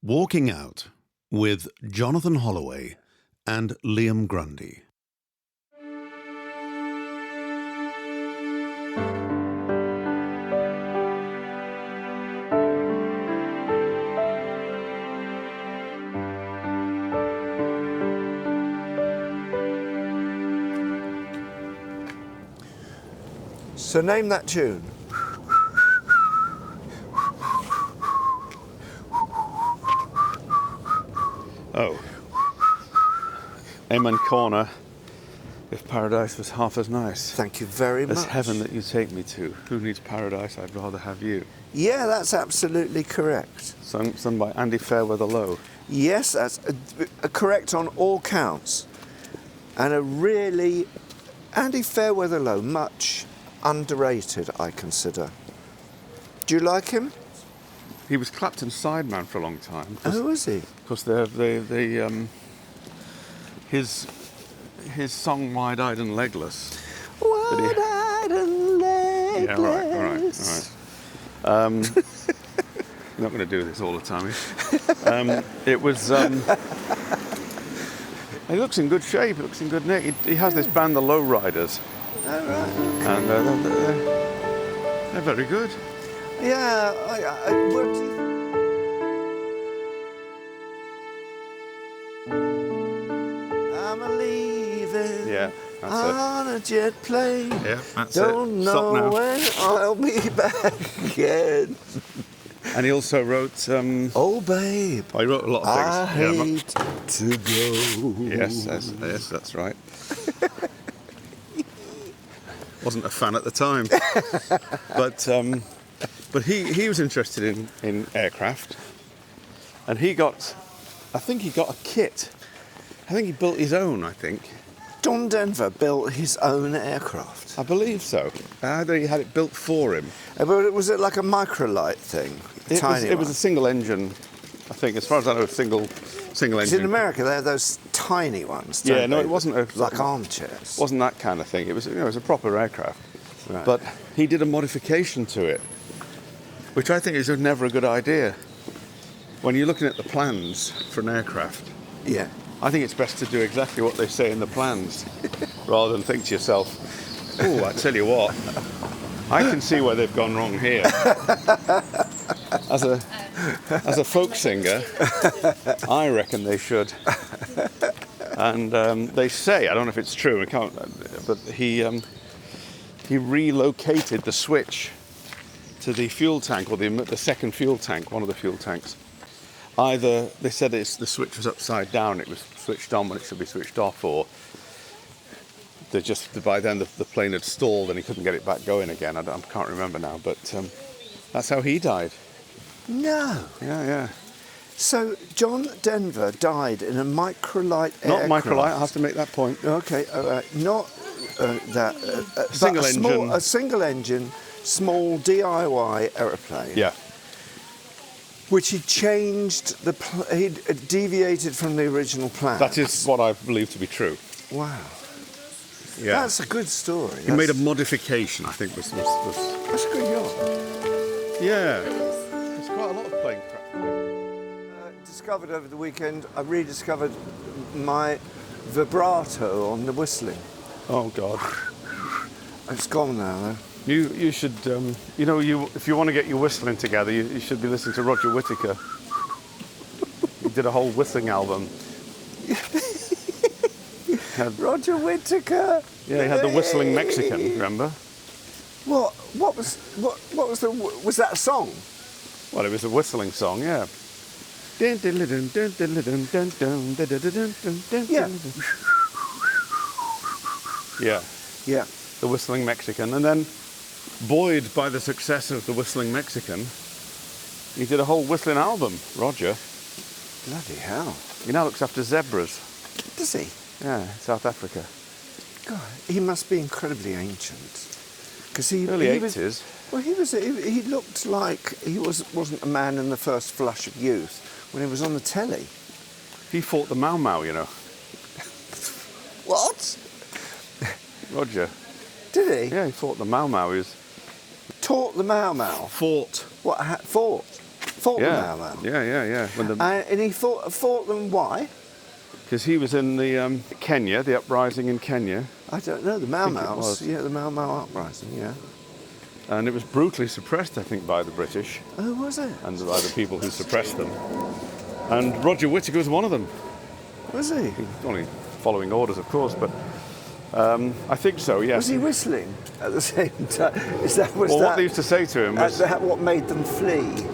Walking Out with Jonathan Holloway and Liam Grundy. So name that tune. Oh. Amen Corner, if paradise was half as nice. Thank you very much. As heaven that you take me to. Who needs paradise? I'd rather have you. Yeah, that's absolutely correct. Sung by Andy Fairweather Lowe. Yes, that's correct on all counts. And a really, Andy Fairweather Lowe, much underrated, I consider. Do you like him? He was Clapton's sideman for a long time. Oh, was he? Because his song "Wide-Eyed and Legless." Wide-eyed and legless. Yeah, all right. I'm not going to do this all the time. It was. He looks in good shape. He looks in good nick. He has this band, the Low Riders. All right. And they're very good. Yeah, what do you... I'm a-leaving on a jet plane. Yeah, that's Don't it. Stop know now. when I'll be back again. And he also wrote... Oh, babe, he wrote a lot of things. I hate to go. Yes, that's right. Wasn't a fan at the time. But he was interested in aircraft. And I think he got a kit. I think he built his own, I think. John Denver built his own aircraft. I believe so. Either he had it built for him. But was it like a microlight thing? It was a single engine, I think. As far as I know, single engine. In America, they have those tiny ones. Yeah, no, it wasn't like armchairs. Wasn't that kind of thing. It was, it was a proper aircraft. Right. But he did a modification to it, which I think is never a good idea. When you're looking at the plans for an aircraft, Yeah. I think it's best to do exactly what they say in the plans, rather than think to yourself, "Oh, I tell you what, I can see where they've gone wrong here." As a folk singer, I reckon they should. And they say, I don't know if it's true, but he relocated the switch to the fuel tank, or the second fuel tank, one of the fuel tanks. Either they said the switch was upside down, it was switched on when it should be switched off, or by then the plane had stalled and he couldn't get it back going again. I can't remember now, but that's how he died. No. Yeah. So John Denver died in a microlight aircraft. Not microlight, I have to make that point. Okay, not that. Single engine. A single engine, small DIY aeroplane. Yeah. Which he changed, he deviated from the original plan. That is what I believe to be true. Wow. Yeah. That's a good story. He made a modification, I think, was... That's a good yacht. Yeah. There's quite a lot of plane craft. Discovered over the weekend, I rediscovered my vibrato on the whistling. Oh, God. It's gone now, though. You should, if you want to get your whistling together, you should be listening to Roger Whittaker. He did a whole whistling album. Roger Whittaker. Yeah, he had the Whistling Mexican. Remember? What was that a song? Well, it was a whistling song. Yeah. Yeah. Yeah. The Whistling Mexican, and then, buoyed by the success of the Whistling Mexican, he did a whole whistling album. Roger. Bloody hell. He now looks after zebras. Does he? Yeah, South Africa. God, he must be incredibly ancient. Because Early 80s. He looked like he wasn't a man in the first flush of youth when he was on the telly. He fought the Mau Mau, you know. What? Roger. Did he? Fought the Mau Mau. Taught the Mau Mau? Fought. What? Fought? Fought the Yeah, Mau Mau. yeah. And he fought them, why? Because he was in the Kenya, the uprising in Kenya, I don't know, the Mau think it Maus. was. Yeah, the Mau Mau uprising, yeah. and it was brutally suppressed, I think, by the British Oh, was it? and by the people who suppressed them. And Roger Whittaker was one of them. Was he? He was only following orders, of course, but I think so. Yes. Was he whistling at the same time? What they used to say to him was, what made them flee?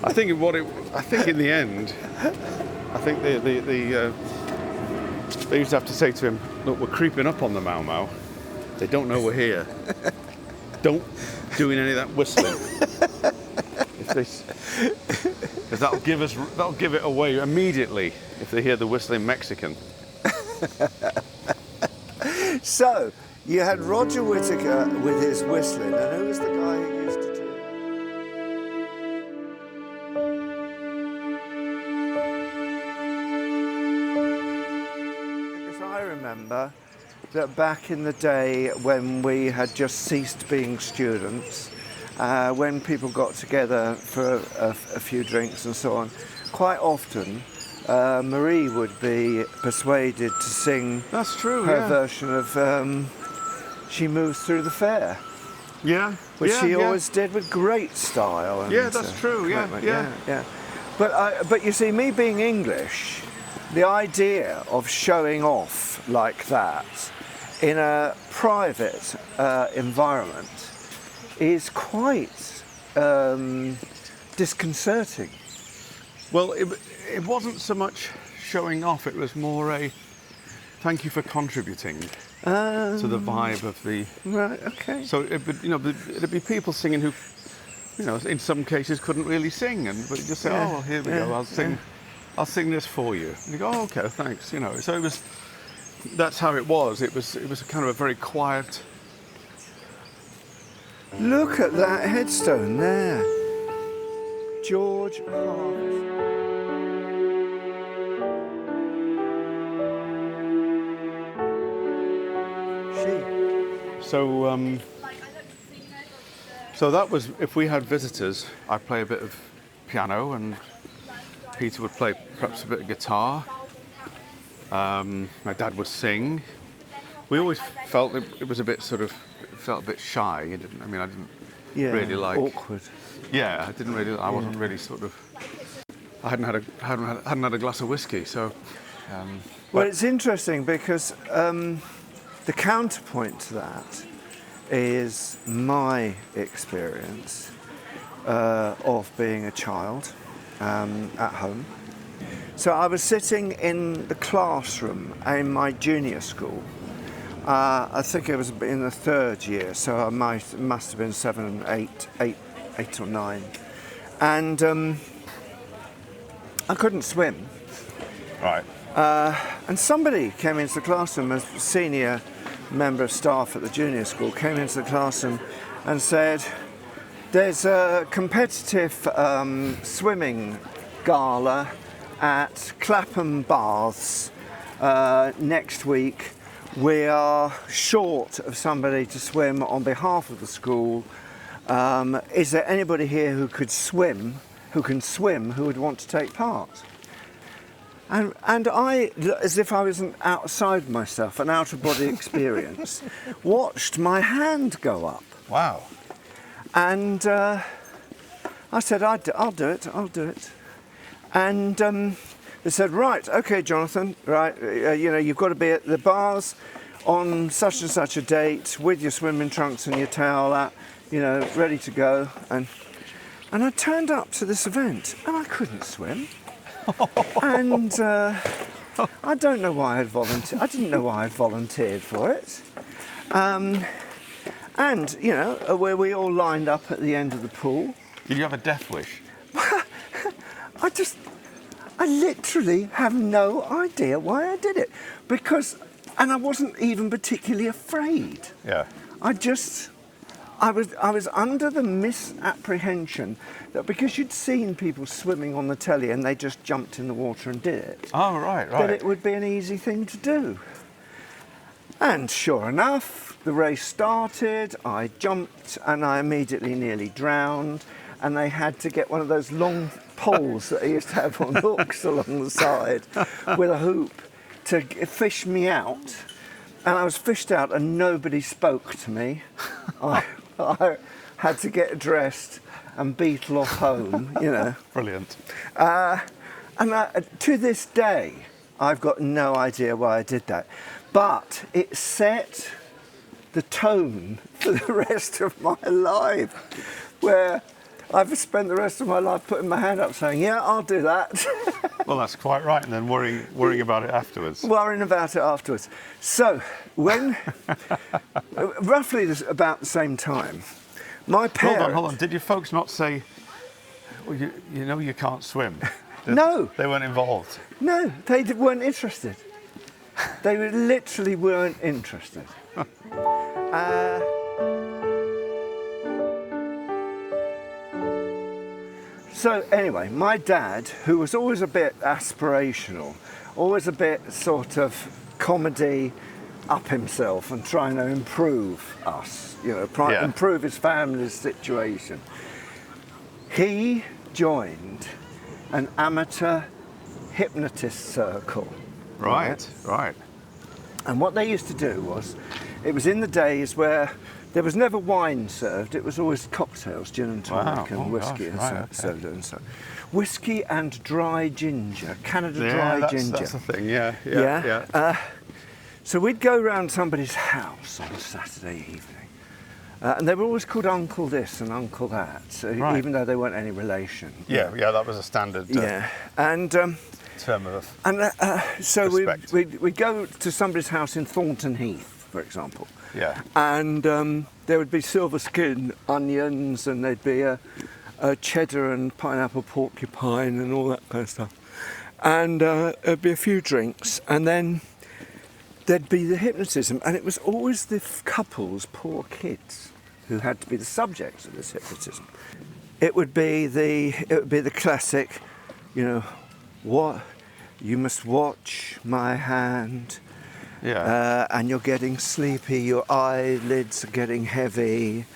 I think in the end, I think they used to have to say to him, look, we're creeping up on the Mau Mau. They don't know we're here. Don't doing any of that whistling. Because that'll give it away immediately if they hear the whistling Mexican. So, you had Roger Whittaker with his whistling, and who was the guy who used to do it? Because I remember that back in the day when we had just ceased being students, when people got together for a few drinks and so on, quite often Marie would be persuaded to sing That's true, her yeah. version of She Moves Through the Fair, Yeah. which she always did with great style. And, Yeah, that's true, yeah, commitment. Yeah. But you see, me being English, the idea of showing off like that in a private environment is quite disconcerting. Well, it wasn't so much showing off, it was more a thank you for contributing to the vibe of the... Right, okay. So it'd be people singing who, in some cases couldn't really sing, but you just say, Yeah, oh, well, here we go, I'll sing this for you. And you go, oh, okay, thanks, So it was, that's how it was. It was kind of a very quiet... Look at that headstone there. George Harvest. So that was, if we had visitors, I'd play a bit of piano and Peter would play perhaps a bit of guitar. My dad would sing. We always felt it was a bit felt a bit shy. I didn't really like... awkward. Yeah, I wasn't really I hadn't had a glass of whiskey, so... Well, it's interesting because the counterpoint to that is my experience of being a child at home. So I was sitting in the classroom in my junior school. I think it was in the third year, so I must have been 7 and 8 or 9. And I couldn't swim. Right. And somebody came into the classroom, a senior member of staff at the junior school, came into the classroom and said, there's a competitive swimming gala at Clapham Baths next week. We are short of somebody to swim on behalf of the school. Is there anybody here who can swim, who would want to take part? And I, as if I was outside myself, an out-of-body experience, watched my hand go up. Wow. And I said, I'll do it. And they said, right, okay, Jonathan, right, you've got to be at the bars on such and such a date with your swimming trunks and your towel out, ready to go. And I turned up to this event and I couldn't swim. And I don't know why I'd volunteered. I didn't know why I'd volunteered for it. And, where we all lined up at the end of the pool. Did you have a death wish? I literally have no idea why I did it. And I wasn't even particularly afraid. Yeah. I was under the misapprehension that because you'd seen people swimming on the telly and they just jumped in the water and did it. Oh, right. That it would be an easy thing to do. And sure enough, the race started, I jumped and I immediately nearly drowned. and they had to get one of those long poles that they used to have on hooks along the side with a hoop to fish me out. And I was fished out and nobody spoke to me. I had to get dressed and beetle off home, you know. Brilliant. To this day, I've got no idea why I did that. But it set the tone for the rest of my life, where I've spent the rest of my life putting my hand up saying, yeah, I'll do that. Well, that's quite right, and then worrying about it afterwards. Worrying about it afterwards. So, when, roughly about the same time, my parents... Hold on. Did your folks not say, well, you know you can't swim? No. They weren't involved? No, they weren't interested. They literally weren't interested. So anyway, my dad, who was always a bit aspirational, always a bit sort of comedy up himself and trying to improve us, you know, improve his family's situation, he joined an amateur hypnotist circle. Right. And what they used to do was, it was in the days where there was never wine served, it was always cocktails, gin and tonic and whiskey and soda and so. Whiskey and dry ginger, Canada dry ginger. That's the thing, yeah. So we'd go round somebody's house on a Saturday evening, and they were always called Uncle this and Uncle that, even though they weren't any relation. Yeah, that was a standard and term of so respect. we'd go to somebody's house in Thornton Heath, for example. Yeah. And there would be silver skin onions, and there'd be a cheddar and pineapple porcupine and all that kind of stuff. And there'd be a few drinks, and then there'd be the hypnotism, and it was always the couple's poor kids who had to be the subjects of this hypnotism. It would be the classic, you know, what you must watch my hand. Yeah. And you're getting sleepy, your eyelids are getting heavy.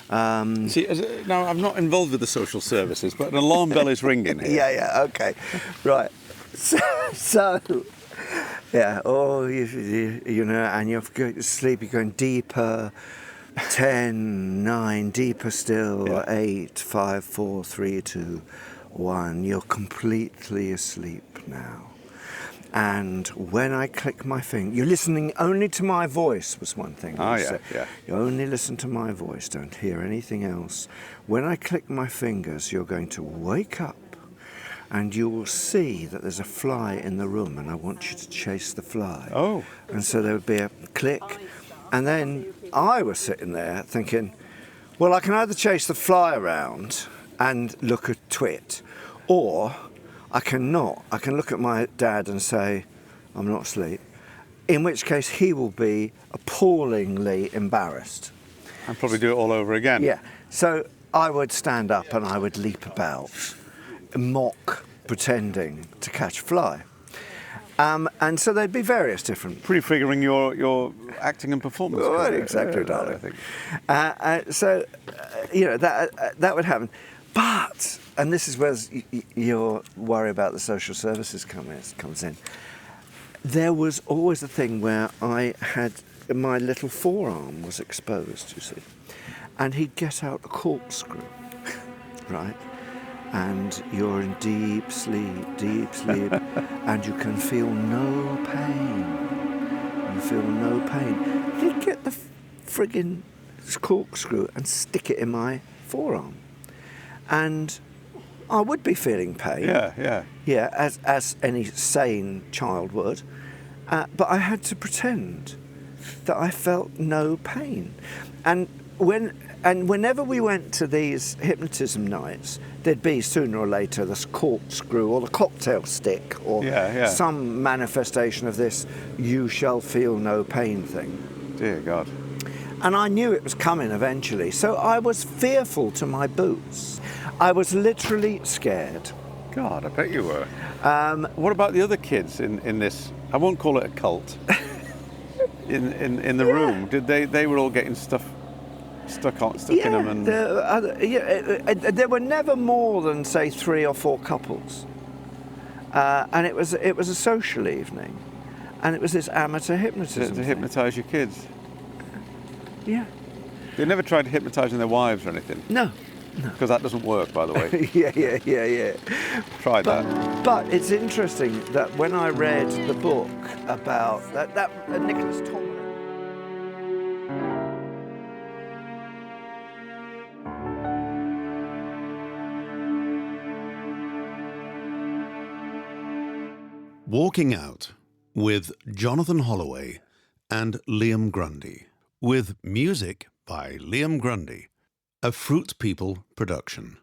See, now I'm not involved with the social services, but an alarm bell is ringing here. Yeah, okay. Right. So yeah, you know, and you're going to sleep, you're going deeper, 10, 9, deeper still, 8, 5, 4, 3, 2, 1. You're completely asleep now. And when I click my finger, you're listening only to my voice was one thing. Yeah. You only listen to my voice, don't hear anything else. When I click my fingers, you're going to wake up and you will see that there's a fly in the room and I want you to chase the fly. Oh. And so there would be a click. And then I was sitting there thinking, well, I can either chase the fly around and look a twit, or I cannot. I can look at my dad and say, I'm not asleep, in which case he will be appallingly embarrassed. And probably do it all over again. Yeah. So I would stand up and I would leap about, mock, pretending to catch a fly. And so there'd be various different... Prefiguring your acting and performance. Oh, exactly, darling. I think. So, you know, that would happen. But, and this is where your worry about the social services comes in, there was always a thing where I had, my little forearm was exposed, you see, and he'd get out a corkscrew, right? And you're in deep sleep, and you can feel no pain. You feel no pain. He'd get the friggin' corkscrew and stick it in my forearm. And I would be feeling pain. Yeah, as any sane child would. But I had to pretend that I felt no pain. And whenever we went to these hypnotism nights, there'd be sooner or later this corkscrew or the cocktail stick or some manifestation of this "you shall feel no pain" thing. Dear God. And I knew it was coming eventually, so I was fearful to my boots. I was literally scared. God, I bet you were. What about the other kids in this? I won't call it a cult. In the room, did they were all getting stuff stuck in them, and there were never more than, say, 3 or 4 couples, and it was a social evening, and it was this amateur hypnotism to hypnotise your kids. Yeah. They never tried hypnotising their wives or anything. No. Because that doesn't work, by the way. yeah. Tried that. But it's interesting that when I read the book about that Nicholas Tomlin. Walking Out with Jonathan Holloway and Liam Grundy, with music by Liam Grundy, a Fruit People production.